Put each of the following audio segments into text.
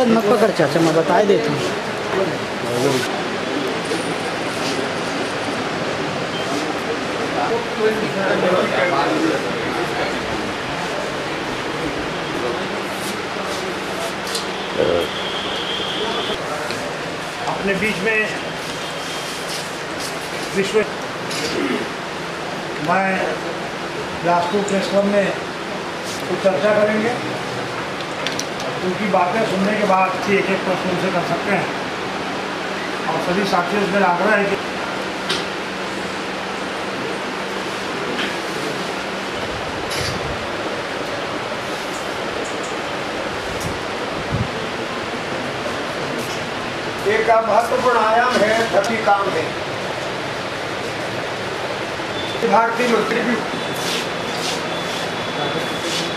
मत पकड़ चाचा, मैं बता देता हूँ। अपने बीच में विश्व मैं बिलासपुर प्रेस क्लब में कुछ चर्चा करेंगे। उनकी बातें सुनने के बाद एक एक प्रश्न उनसे कर सकते हैं और सभी साथियों से मेरा आग्रह है कि एक महत्वपूर्ण आयाम है सभी काम है। भारतीय मंत्री भी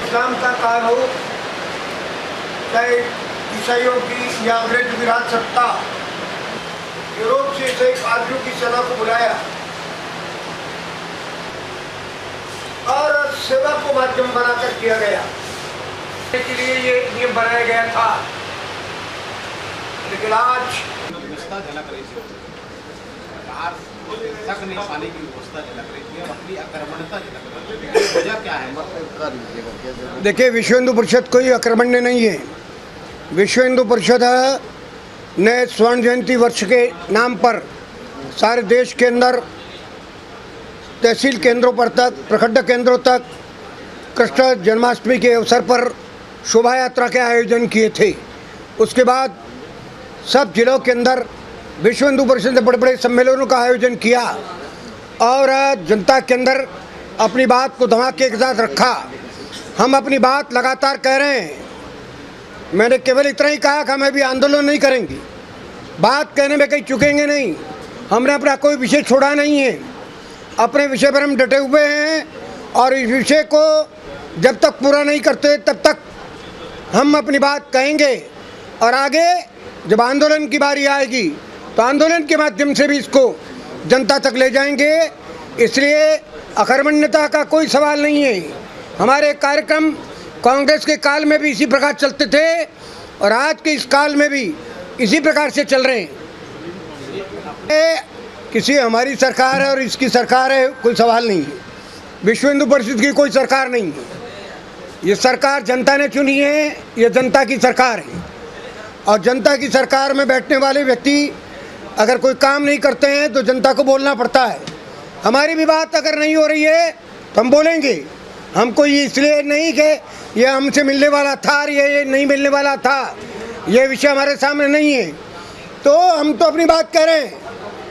इस्लाम का काल हो, चाहे ईसाइयों की या अंग्रेज की राज सत्ता, यूरोप से ईसाई पादरियों की सेना को बुलाया और सेवा को माध्यम बनाकर किया गया। के लिए ये नियम बनाया गया था, लेकिन आज व्यवस्था झलक रही थी, बाहर तक नहीं पाने की व्यवस्था झलक रही थी और अपनी आक्रमणता झलक रही थी। वजह क्या है? देखिए, विश्व हिंदू परिषद कोई आक्रमण्य नहीं है। विश्व हिंदू परिषद ने स्वर्ण जयंती वर्ष के नाम पर सारे देश के अंदर तहसील केंद्रों पर तक, प्रखंड केंद्रों तक कृष्ण जन्माष्टमी के अवसर पर शोभा यात्रा के आयोजन किए थे। उसके बाद सब जिलों के अंदर विश्व हिंदू परिषद ने बड़े बड़े सम्मेलनों का आयोजन किया और जनता के अंदर अपनी बात को धमाके के साथ रखा। हम अपनी बात लगातार कह रहे हैं। मैंने केवल इतना ही कहा कि हम अभी आंदोलन नहीं करेंगे, बात कहने में कहीं चुकेंगे नहीं। हमने अपना कोई विषय छोड़ा नहीं है, अपने विषय पर हम डटे हुए हैं और इस विषय को जब तक पूरा नहीं करते तब तक हम अपनी बात कहेंगे। और आगे जब आंदोलन की बारी आएगी तो आंदोलन के माध्यम से भी इसको जनता तक ले जाएंगे। इसलिए अकर्मण्यता का कोई सवाल नहीं है। हमारे कार्यक्रम कांग्रेस के काल में भी इसी प्रकार चलते थे और आज के इस काल में भी इसी प्रकार से चल रहे हैं। किसी हमारी सरकार है और इसकी सरकार है, कोई सवाल नहीं है। विश्व हिंदू परिषद की कोई सरकार नहीं है। ये सरकार जनता ने चुनी है, ये जनता की सरकार है और जनता की सरकार में बैठने वाले व्यक्ति अगर कोई काम नहीं करते हैं तो जनता को बोलना पड़ता है। हमारी भी बात अगर नहीं हो रही है तो हम बोलेंगे। हमको ये इसलिए नहीं कि ये हमसे मिलने वाला था और ये नहीं मिलने वाला था, ये विषय हमारे सामने नहीं है। तो हम तो अपनी बात कह रहे हैं,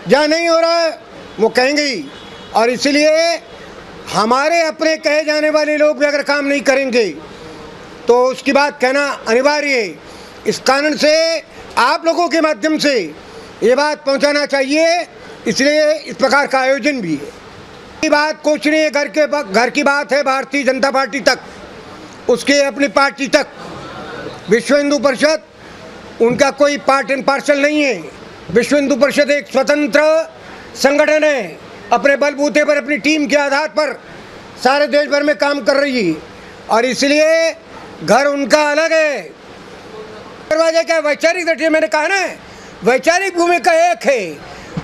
जहाँ नहीं हो रहा है वो कहेंगे ही। और इसलिए हमारे अपने कहे जाने वाले लोग भी अगर काम नहीं करेंगे तो उसकी बात कहना अनिवार्य है। इस कारण से आप लोगों के माध्यम से ये बात पहुंचाना चाहिए, इसलिए इस प्रकार का आयोजन भी है। ये बात कुछ नहीं है, घर की बात है भारतीय जनता पार्टी तक, उसके अपनी पार्टी तक। विश्व हिंदू परिषद उनका कोई पार्ट एंड पार्सल नहीं है। विश्व हिंदू परिषद एक स्वतंत्र संगठन है, अपने बलबूते पर अपनी टीम के आधार पर सारे देश भर में काम कर रही है और इसलिए घर उनका अलग है। दरवाजे का वैचारिक दृष्टि मैंने कहा ना, वैचारिक भूमिका एक है,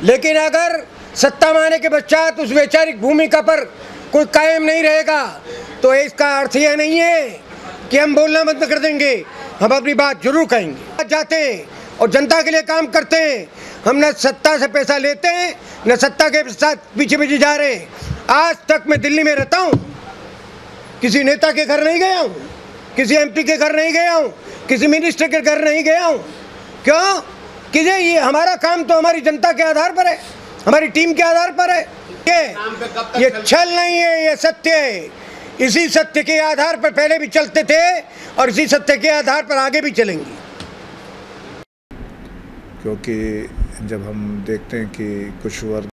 लेकिन अगर सत्ता में आने के पश्चात उस वैचारिक भूमिका पर कोई कायम नहीं रहेगा तो इसका अर्थ यह नहीं है कि हम बोलना बंद कर देंगे। हम अपनी बात जरूर कहेंगे। जाते हैं और जनता के लिए काम करते हैं। हम न सत्ता से पैसा लेते हैं न सत्ता के साथ पीछे पीछे जा रहे हैं। आज तक मैं दिल्ली में रहता हूँ, किसी नेता के घर नहीं गया हूँ, किसी एमपी के घर नहीं गया हूँ, किसी मिनिस्टर के घर नहीं गया हूँ। क्यों? कि ये हमारा काम तो हमारी जनता के आधार पर है, हमारी टीम के आधार पर है। ये छल नहीं है, ये सत्य है। इसी सत्य के आधार पर पहले भी चलते थे और इसी सत्य के आधार पर आगे भी चलेंगे। क्योंकि जब हम देखते हैं कि कुछ वर्ग